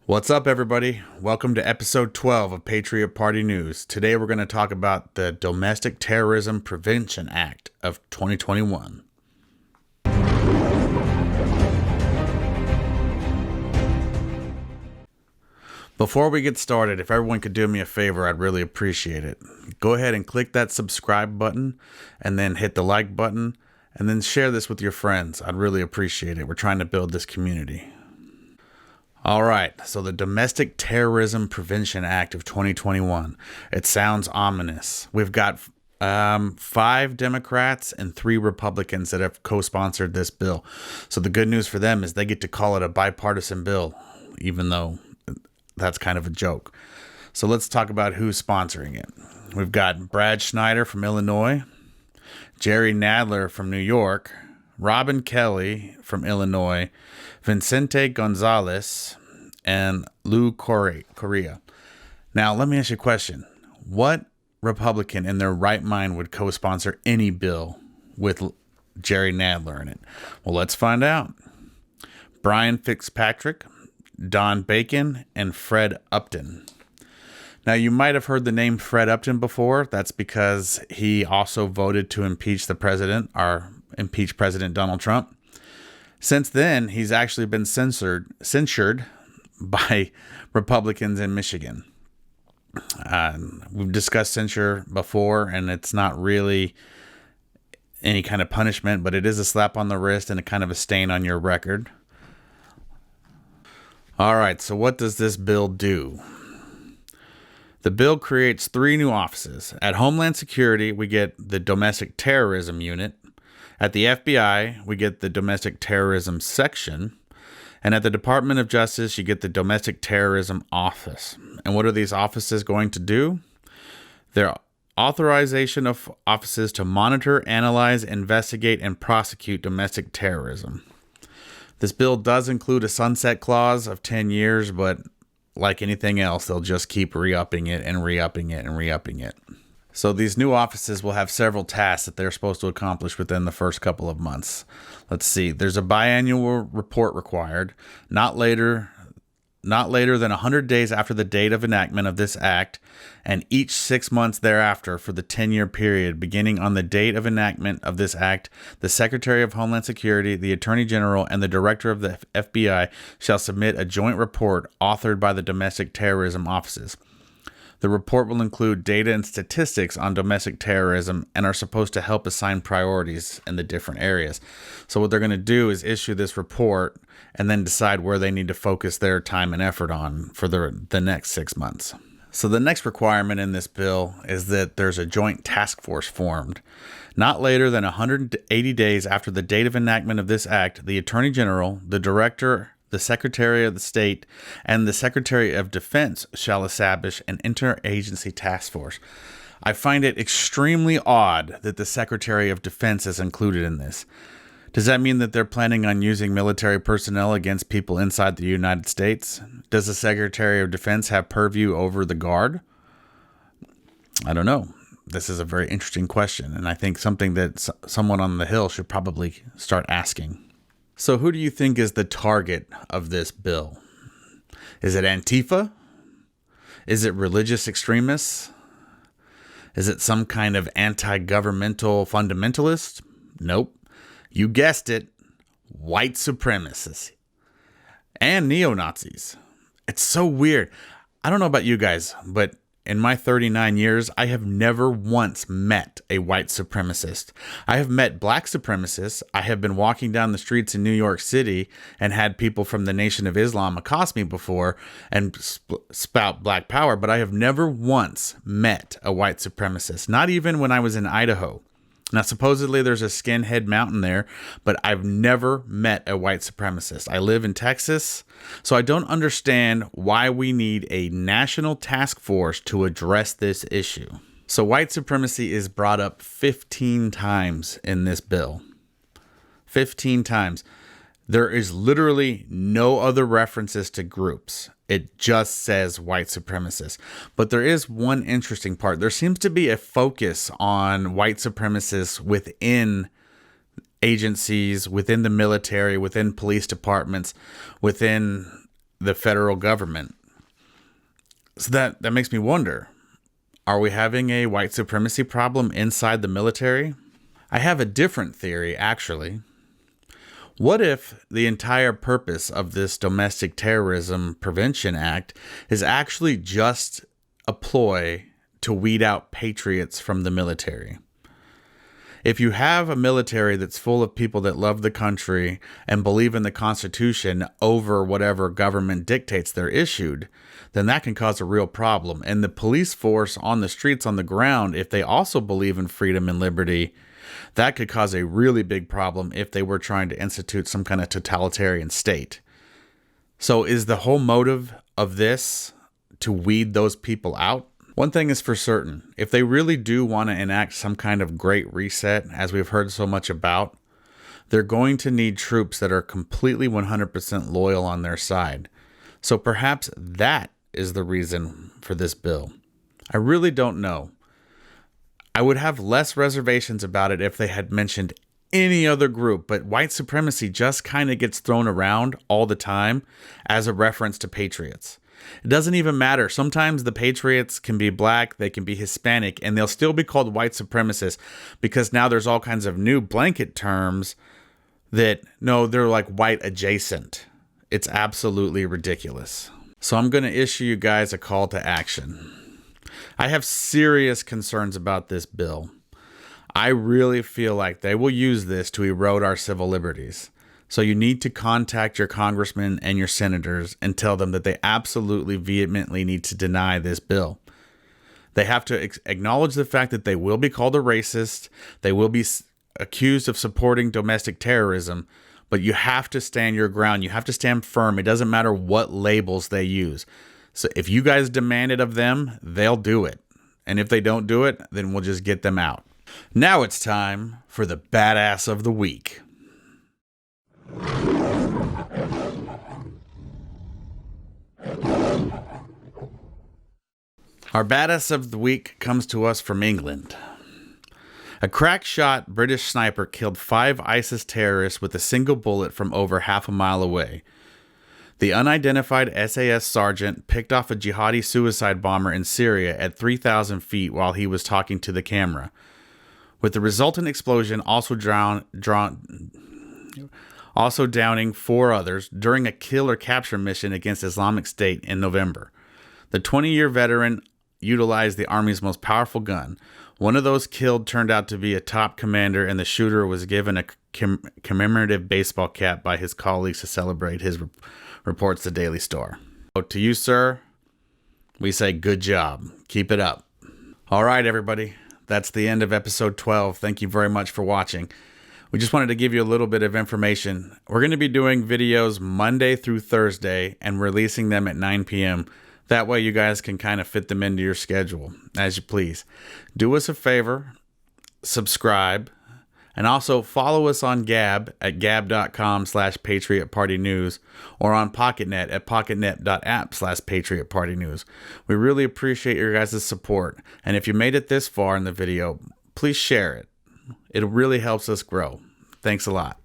What's up, everybody? Welcome to episode 12 of Patriot Party News. Today we're going to talk about the Domestic Terrorism Prevention Act of 2021. Before we get started, if everyone could do me a favor, I'd really appreciate it. Go ahead and click that subscribe button and then hit the like button and then share this with your friends. I'd really appreciate it. We're trying to build this community. All right, so the Domestic Terrorism Prevention Act of 2021. It sounds ominous. We've got 5 Democrats and 3 Republicans that have co-sponsored this bill. So the good news for them is they get to call it a bipartisan bill, even though that's kind of a joke. So let's talk about who's sponsoring it. We've got Brad Schneider from Illinois, Jerry Nadler from New York, Robin Kelly from Illinois, Vicente Gonzalez, and Lou Correa. Now, let me ask you a question. What Republican in their right mind would co-sponsor any bill with Jerry Nadler in it? Well, let's find out. Brian Fitzpatrick, Don Bacon, and Fred Upton. Now, you might have heard the name Fred Upton before. That's because he also voted to impeach President Donald Trump. Since then, he's actually been censured by Republicans in Michigan. We've discussed censure before, and it's not really any kind of punishment, but it is a slap on the wrist and a kind of a stain on your record. All right, so what does this bill do? The bill creates 3 new offices. At Homeland Security, we get the Domestic Terrorism Unit. At the FBI, we get the Domestic Terrorism Section. And at the Department of Justice, you get the Domestic Terrorism Office. And what are these offices going to do? They're authorization of offices to monitor, analyze, investigate, and prosecute domestic terrorism. This bill does include a sunset clause of 10 years, but like anything else, they'll just keep re-upping it and re-upping it and re-upping it. So these new offices will have several tasks that they're supposed to accomplish within the first couple of months. Let's see. There's a biannual report required, not later than 100 days after the date of enactment of this act, and each 6 months thereafter for the 10-year period beginning on the date of enactment of this act. The Secretary of Homeland Security, the Attorney General, and the Director of the FBI shall submit a joint report authored by the Domestic Terrorism Offices. The report will include data and statistics on domestic terrorism and are supposed to help assign priorities in the different areas. So what they're going to do is issue this report and then decide where they need to focus their time and effort on for the next 6 months. So the next requirement in this bill is that there's a joint task force formed. Not later than 180 days after the date of enactment of this act, the Attorney General, the Director, the Secretary of the State, and the Secretary of Defense shall establish an interagency task force. I find it extremely odd that the Secretary of Defense is included in this. Does that mean that they're planning on using military personnel against people inside the United States? Does the Secretary of Defense have purview over the Guard? I don't know. This is a very interesting question, and I think something that someone on the Hill should probably start asking. So who do you think is the target of this bill? Is it Antifa? Is it religious extremists? Is it some kind of anti-governmental fundamentalist? Nope. You guessed it. White supremacists and neo-Nazis. It's so weird. I don't know about you guys, but in my 39 years, I have never once met a white supremacist. I have met black supremacists. I have been walking down the streets in New York City and had people from the Nation of Islam accost me before and spout black power, but I have never once met a white supremacist, not even when I was in Idaho. Now, supposedly there's a skinhead mountain there, but I've never met a white supremacist. I live in Texas, so I don't understand why we need a national task force to address this issue. So white supremacy is brought up 15 times in this bill. 15 times. There is literally no other references to groups. It just says white supremacists. But there is one interesting part. There seems to be a focus on white supremacists within agencies, within the military, within police departments, within the federal government. So that makes me wonder, are we having a white supremacy problem inside the military? I have a different theory, actually. What if the entire purpose of this Domestic Terrorism Prevention Act is actually just a ploy to weed out patriots from the military? If you have a military that's full of people that love the country and believe in the Constitution over whatever government dictates they're issued, then that can cause a real problem. And the police force on the streets, on the ground, if they also believe in freedom and liberty, that could cause a really big problem if they were trying to institute some kind of totalitarian state. So is the whole motive of this to weed those people out? One thing is for certain, if they really do want to enact some kind of great reset, as we've heard so much about, they're going to need troops that are completely 100% loyal on their side. So perhaps that is the reason for this bill. I really don't know. I would have less reservations about it if they had mentioned any other group, but white supremacy just kind of gets thrown around all the time as a reference to patriots. It doesn't even matter. Sometimes the patriots can be black, they can be Hispanic, and they'll still be called white supremacists because now there's all kinds of new blanket terms that, no, they're like white adjacent. It's absolutely ridiculous. So I'm going to issue you guys a call to action. I have serious concerns about this bill. I really feel like they will use this to erode our civil liberties. So you need to contact your congressmen and your senators and tell them that they absolutely vehemently need to deny this bill. They have to acknowledge the fact that they will be called a racist. They will be accused of supporting domestic terrorism, but you have to stand your ground. You have to stand firm. It doesn't matter what labels they use. So if you guys demand it of them, they'll do it. And if they don't do it, then we'll just get them out. Now it's time for the badass of the week. Our badass of the week comes to us from England. A crack-shot British sniper killed 5 ISIS terrorists with a single bullet from over half a mile away. The unidentified SAS sergeant picked off a jihadi suicide bomber in Syria at 3,000 feet while he was talking to the camera, with the resultant explosion also downing 4 others during a kill or capture mission against Islamic State in November. The 20-year veteran utilized the Army's most powerful gun. One of those killed turned out to be a top commander, and the shooter was given a commemorative baseball cap by his colleagues to celebrate his reports the Daily Star. So to you, sir, we say good job. Keep it up. All right, everybody. That's the end of episode 12. Thank you very much for watching. We just wanted to give you a little bit of information. We're going to be doing videos Monday through Thursday and releasing them at 9 p.m. That way you guys can kind of fit them into your schedule as you please. Do us a favor, subscribe, and also follow us on Gab at gab.com/PatriotPartyNews or on PocketNet at pocketnet.app/PatriotPartyNews. We really appreciate your guys' support. And if you made it this far in the video, please share it. It really helps us grow. Thanks a lot.